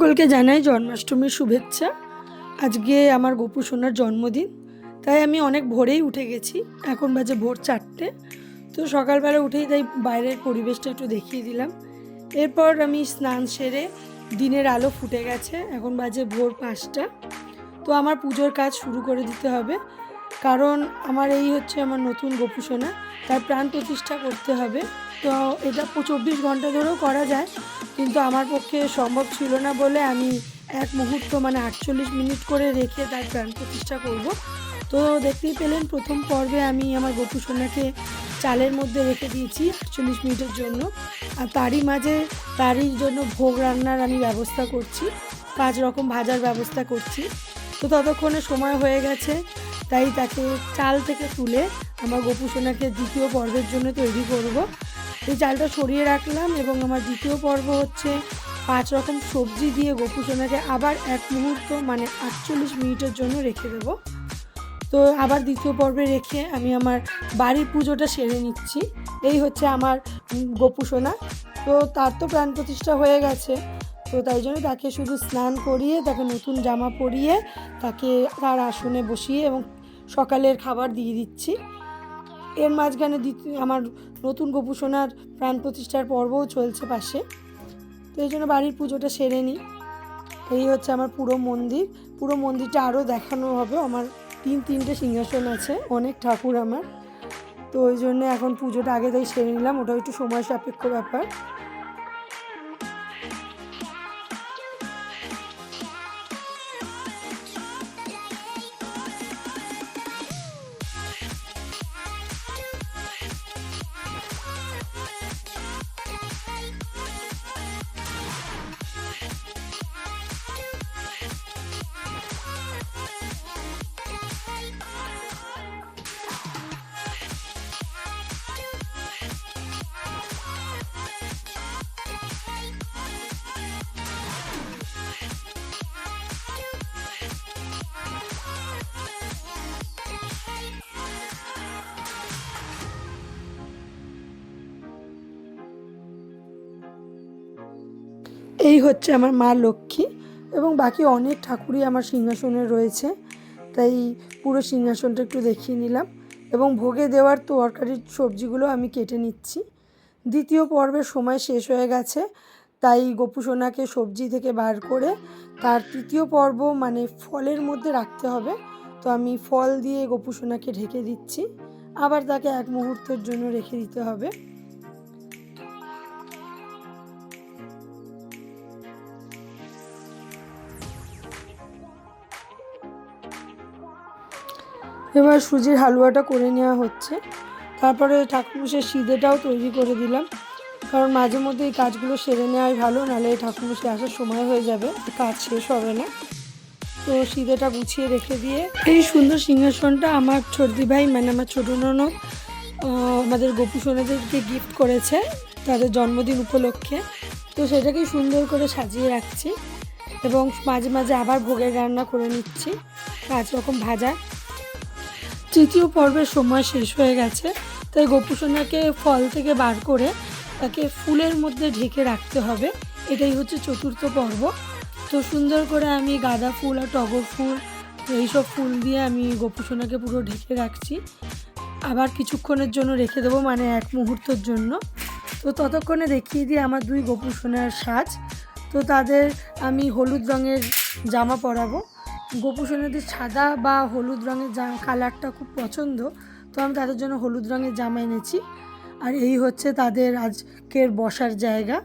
সকলকে জানাই জন্মাষ্টমীর শুভেচ্ছা। আজকে আমার গোপু সোনার জন্মদিন, তাই আমি অনেক ভোরেই উঠে গেছি। এখন বাজে ভোর 4টে। তো সকালবেলা উঠেই তাই বাইরের পরিবেশটা একটু দেখিয়ে দিলাম। এরপর আমি স্নান সেরে, দিনের আলো ফুটে গেছে, এখন বাজে ভোর 5টা। তো আমার পুজোর কাজ শুরু করে দিতে হবে, কারণ আমার এই হচ্ছে আমার নতুন গোপু সোনা, তার প্রাণ প্রতিষ্ঠা করতে হবে। তো এটা 24 ঘন্টা ধরেও করা যায়, কিন্তু আমার পক্ষে সম্ভব ছিল না বলে আমি এক মুহূর্ত মানে 48 মিনিট করে রেখে তার প্রাণ প্রতিষ্ঠা করব। তো দেখতেই পেলেন প্রথম পর্বে আমি আমার গোপু সোনাকে চালের মধ্যে রেখে দিয়েছি 48 মিনিটের জন্য। আর তারই জন্য ভোগ রান্নার আমি ব্যবস্থা করছি, 5 রকম ভাজার ব্যবস্থা করছি। তো ততক্ষণে সময় হয়ে গেছে, তাই তাকে চাল থেকে তুলে আমার গোপু সোনাকে দ্বিতীয় পর্বের জন্য তৈরি করব। এই চালটা সরিয়ে রাখলাম এবং আমার দ্বিতীয় পর্ব হচ্ছে 5 রকম সবজি দিয়ে গোপু সোনাকে আবার এক মুহূর্ত মানে 48 মিনিটের জন্য রেখে দেবো। তো আবার দ্বিতীয় পর্বে রেখে আমি আমার বাড়ির পুজোটা সেরে নিচ্ছি। এই হচ্ছে আমার গোপু সোনা। তো তার তো প্রাণ প্রতিষ্ঠা হয়ে গেছে, তো তাই জন্য তাকে শুধু স্নান করিয়ে, তাকে নতুন জামা পরিয়ে, তাকে তার আসনে বসিয়ে এবং সকালের খাবার দিয়ে দিচ্ছি। এর মাঝখানে আমার নতুন গোপু সোনার প্রাণ প্রতিষ্ঠার পর্বও চলছে পাশে। তো এই জন্য বাড়ির পুজোটা সেরে নিই। এই হচ্ছে আমার পুরো মন্দিরটা আরও দেখানো হবে। আমার তিনটে সিংহাসন আছে, অনেক ঠাকুর আমার। তো ওই জন্য এখন পুজোটা আগে তাই সেরে নিলাম, ওটাও একটু সময় সাপেক্ষ ব্যাপার। এই হচ্ছে আমার মা লক্ষ্মী এবং বাকি অনেক ঠাকুরই আমার সিংহাসনে রয়েছে, তাই পুরো সিংহাসনটা একটু দেখিয়ে নিলাম। এবং ভোগে দেওয়ার তরকারির সবজিগুলো আমি কেটে নিচ্ছি। দ্বিতীয় পর্বের সময় শেষ হয়ে গেছে, তাই গোপু সোনাকে সবজি থেকে বার করে তার তৃতীয় পর্ব মানে ফলের মধ্যে রাখতে হবে। তো আমি ফল দিয়ে গোপু সোনাকে ঢেকে দিচ্ছি, আবার তাকে এক মুহূর্তের জন্য রেখে দিতে হবে। এবার সুজির হালুয়াটা করে নেওয়া হচ্ছে, তারপরে ঠাকুরমশাই সিদেটাও তৈরি করে দিলাম, কারণ মাঝে মধ্যে এই কাজগুলো সেরে নেওয়াই ভালো, নাহলে ঠাকুরমশাই আসার সময় হয়ে যাবে, কাজ শেষ হবে না। তো সিদেটা গুছিয়ে রেখে দিয়ে এই সুন্দর সিংহাসনটা আমার ছোটদি ভাই মানে আমার ছোটো ননদ আমাদের গোপু সোনাদেরকে গিফট করেছে তাদের জন্মদিন উপলক্ষে। তো সেটাকেই সুন্দর করে সাজিয়ে রাখছি এবং মাঝে মাঝে আবার ভোগের রান্না করে নিচ্ছি, 5 রকম ভাজা। তৃতীয় পর্বের সময় শেষ হয়ে গেছে, তাই গোপু সোনাকে ফল থেকে বার করে তাকে ফুলের মধ্যে ঢেকে রাখতে হবে। এটাই হচ্ছে চতুর্থ পর্ব। তো সুন্দর করে আমি গাঁদা ফুল আর টগর ফুল এইসব ফুল দিয়ে আমি গোপু সোনাকে পুরো ঢেকে রাখছি। আবার কিছুক্ষণের জন্য রেখে দেবো মানে এক মুহূর্তের জন্য। তো ততক্ষণে দেখিয়ে দিয়ে আমার 2 গোপু সোনার সাজ। তো তাদের আমি হলুদ রঙের জামা পরাবো। গোপু সোনাদের সাদা বা হলুদ রঙের কালারটা খুব পছন্দ, তো আমি তাদের জন্য হলুদ রঙের জামা এনেছি। আর এই হচ্ছে তাদের আজকের বসার জায়গা।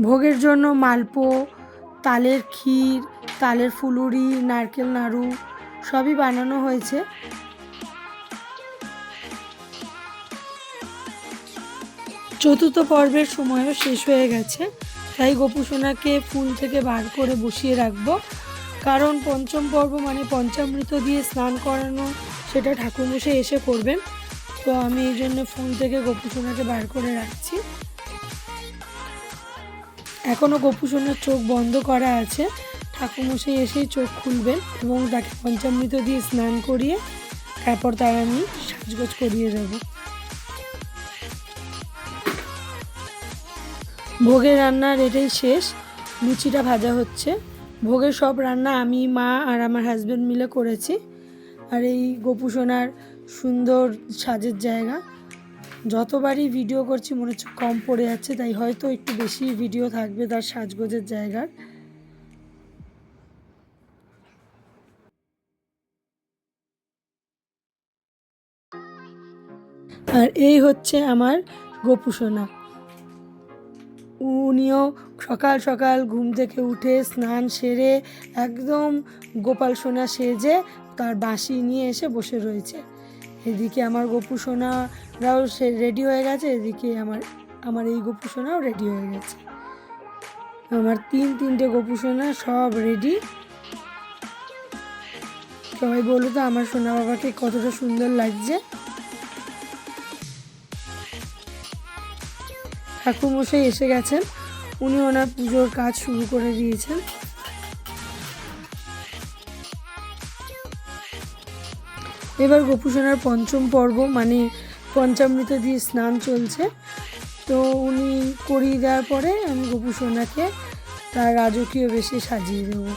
ভোগের জন্য মালপো, তালের ক্ষীর, তালের ফুলুরি, নারকেল নাড়ু সবই বানানো হয়েছে। চতুর্থ পর্বের সময়ও শেষ হয়ে গেছে, তাই গোপু সোনাকে ফুল থেকে বার করে বসিয়ে রাখবো, কারণ পঞ্চম পর্ব মানে পঞ্চামৃত দিয়ে স্নান করানো সেটা ঠাকুরমশাই এসে করবেন। তো আমি এই জন্য ফুল থেকে গোপু সোনাকে বার করে রাখছি। এখনও গোপু সোনার চোখ বন্ধ করা আছে, ঠাকুরমশাই এসেই চোখ খুলবেন এবং তাকে পঞ্চামৃত দিয়ে স্নান করিয়ে তারপর তার আমি সাজগোজ করিয়ে দেব। ভোগের রান্নার এটাই শেষ, লুচিটা ভাজা হচ্ছে। ভোগের সব রান্না আমি, মা আর আমার হাজব্যান্ড মিলে করেছি। আর এই গোপু সোনার সুন্দর সাজের জায়গা, যতবারই ভিডিও করছি মনে হচ্ছে কম পড়ে যাচ্ছে, তাই হয়তো একটু বেশি ভিডিও থাকবে তার সাজগোজের জায়গার। আর এই হচ্ছে আমার গোপু সোনা। উনিও সকাল সকাল ঘুম থেকে উঠে স্নান সেরে একদম গোপাল সোনা সেজে তার বাঁশি নিয়ে এসে বসে রয়েছে। এদিকে আমার গোপু সোনারাও সে রেডি হয়ে গেছে, এদিকে আমার এই গোপু সোনাও রেডি হয়ে গেছে। আমার তিনটে গোপু সোনা সব রেডি। সবাই বলো তো আমার সোনা বাবাকে কতটা সুন্দর লাগছে। ঠাকুরমশাই এসে গেছেন, উনি ওনার পুজোর কাজ শুরু করে দিয়েছেন। এবার গোপু সোনার পঞ্চম পর্ব মানে পঞ্চামৃত দিয়ে স্নান চলছে, তো উনি করিয়ে দেওয়ার পরে আমি গোপু সোনাকে তার রাজকীয় বেশে সাজিয়ে দেবো।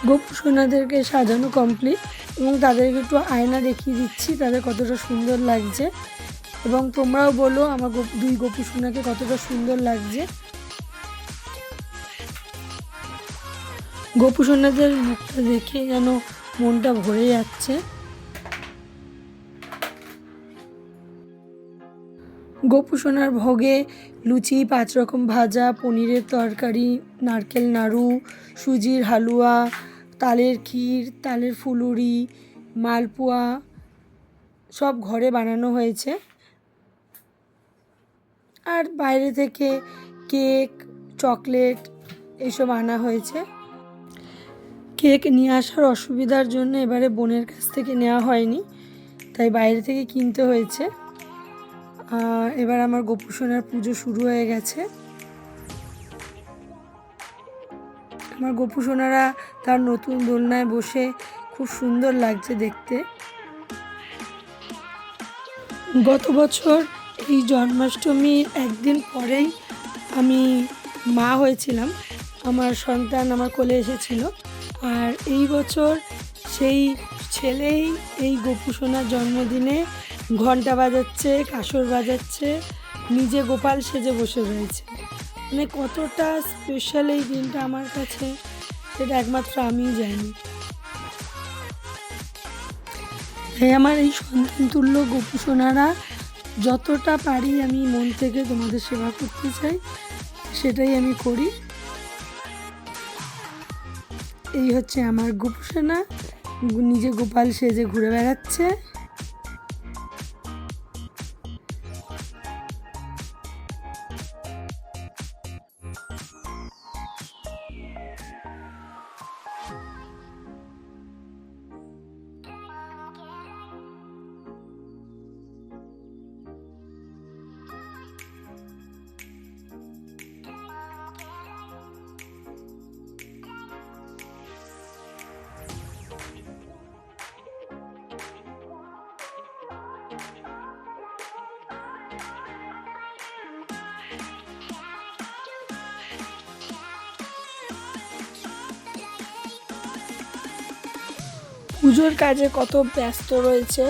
গোপু সোনাদেরকে সাজানো কমপ্লিট এবং তাদেরকে একটু আয়না দেখিয়ে দিচ্ছি তাদের কতটা সুন্দর লাগছে, এবং তোমরাও বলো আমার দুই গোপু সোনাকে কতটা সুন্দর লাগছে। গোপু সোনাদের মুখটা দেখে যেন মনটা ভরে যাচ্ছে। গোপু সোনার ভোগে লুচি, 5 রকম ভাজা, পনিরের তরকারি, নারকেল নাড়ু, সুজির হালুয়া, তালের ক্ষীর, তালের ফুলুরি, মালপোয়া সব ঘরে বানানো হয়েছে। আর বাইরে থেকে কেক, চকলেট এসব আনা হয়েছে। কেক নিয়ে আসার অসুবিধার জন্য এবারে বোনের কাছ থেকে নেওয়া হয়নি, তাই বাইরে থেকে কিনতে হয়েছে। এবার আমার গোপু সোনার পুজো শুরু হয়ে গেছে। আমার গোপু সোনারা তার নতুন দোলনায় বসে খুব সুন্দর লাগছে দেখতে। গত বছর এই জন্মাষ্টমীর একদিন পরেই আমি মা হয়েছিলাম, আমার সন্তান আমার কোলে এসেছিল। আর এই বছর সেই ছেলেই এই গোপু সোনার জন্মদিনে ঘন্টা বাজাচ্ছে, কাসর বাজাচ্ছে, নিজে গোপাল সেজে বসে রয়েছে। মানে কতটা স্পেশাল এই দিনটা আমার কাছে সেটা একমাত্র আমিই জানি। তাই আমার এই সন্তান তুল্য গোপু সোনারা যতটা পারি আমি মন থেকে তোমাদের সেবা করতে চাই, সেটাই আমি করি। এই হচ্ছে আমার গোপু সোনা, নিজে গোপাল সেজে ঘুরে বেড়াচ্ছে। পুজোর কাজে কত ব্যস্ত রয়েছে,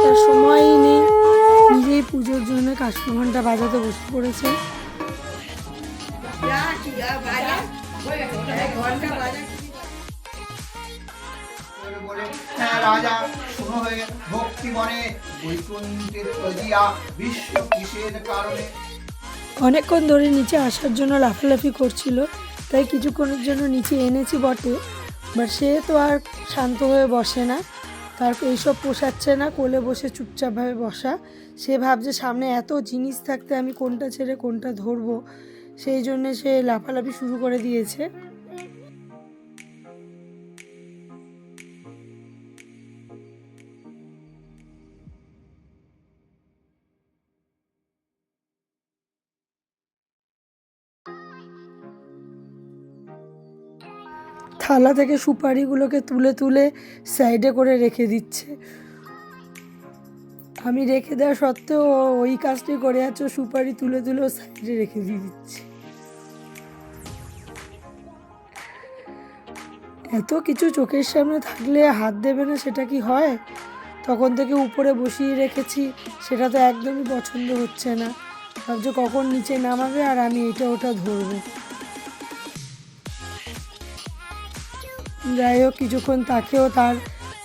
তার সময়ই নেই। নিজেই পুজোর জন্য কাশঘণ্টা বাজাতে বসে পড়েছে। রাজা শুনো হয়ে ভক্তি মনে বৈকুণ্ঠের তজিয়া বিশ্ব কিসের কারণে। অনেকক্ষণ ধরে নিচে আসার জন্য লাফালাফি করছিল, তাই কিছুক্ষণের জন্য নিচে এনেছি বটে, বাট সে তো আর শান্ত হয়ে বসে না। তার এইসব পোষাচ্ছে না, কোলে বসে চুপচাপভাবে বসা। সে ভাবছে সামনে এত জিনিস থাকতে আমি কোনটা ছেড়ে কোনটা ধরবো, সেই জন্যে সে লাফালাফি শুরু করে দিয়েছে। থালা থেকে সুপারিগুলোকে তুলে তুলে সাইডে করে রেখে দিচ্ছে। আমি রেখে দেওয়া সত্ত্বেও ওই কাজটি করে যাচ্ছে, সুপারি তুলে তুলে সাইডে রেখে দিয়ে দিচ্ছে। এত কিছু চোখের সামনে থাকলে হাত দেবে না সেটা কি হয়? তখন থেকে উপরে বসিয়ে রেখেছি, সেটা তো একদমই পছন্দ হচ্ছে না। ভাবছে কখন নিচে নামাবে আর আমি এটা ওটা ধরবো। যাই হোক, কিছুক্ষণ তাকেও তার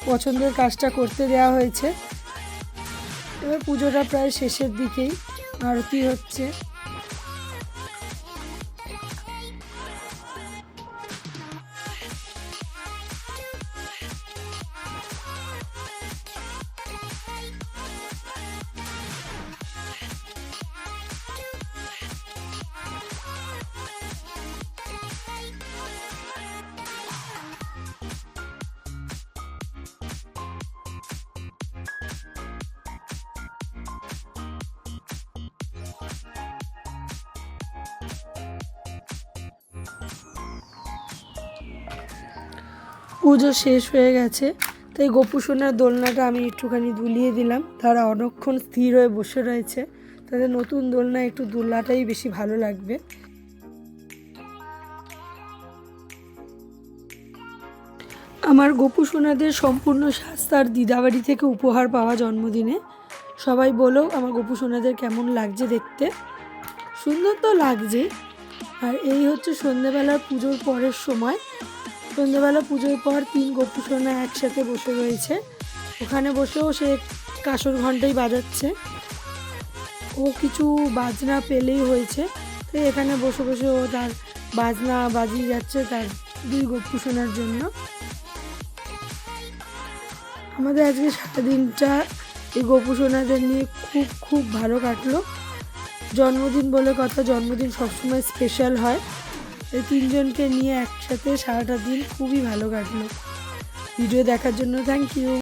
পছন্দের কাজটা করতে দেওয়া হয়েছে। এবার পুজোটা প্রায় শেষের দিকেই, আরতি হচ্ছে। পুজো শেষ হয়ে গেছে, তাই গোপুসোনার দোলনাটা আমি একটুখানি দুলিয়ে দিলাম। তারা অনেকক্ষণ স্থির হয়ে বসে রয়েছে, তাদের নতুন দোলনা একটু দোলনাটাই বেশি ভালো লাগবে। আমার গোপুসোনাদের সম্পূর্ণ সাজ তার দিদাবাড়ি থেকে উপহার পাওয়া জন্মদিনে। সবাই বলো আমার গোপুসোনাদের কেমন লাগছে দেখতে। সুন্দর তো লাগছে। আর এই হচ্ছে সন্ধ্যেবেলার পুজোর পরের সময়। সন্ধ্যেবেলা পুজোর পর 3 গোপুসোনা একসাথে বসে রয়েছে। ওখানে বসেও সে কাঁসর ঘণ্টাই বাজাচ্ছে। ও কিছু বাজনা পেলেই হয়েছে, তাই এখানে বসে বসে ও তার বাজনা বাজিয়ে যাচ্ছে তার 2 গোপুসোনার জন্য। আমাদের আজকে সারাদিনটা এই গোপুসোনাদের নিয়ে খুব ভালো কাটলো। জন্মদিন বলে কথা, জন্মদিন সবসময় স্পেশাল হয়। এই 3 জনকে নিয়ে একসাথে সারাটা দিন খুবই ভালো কাটলো। ভিডিও দেখার জন্য থ্যাংক ইউ।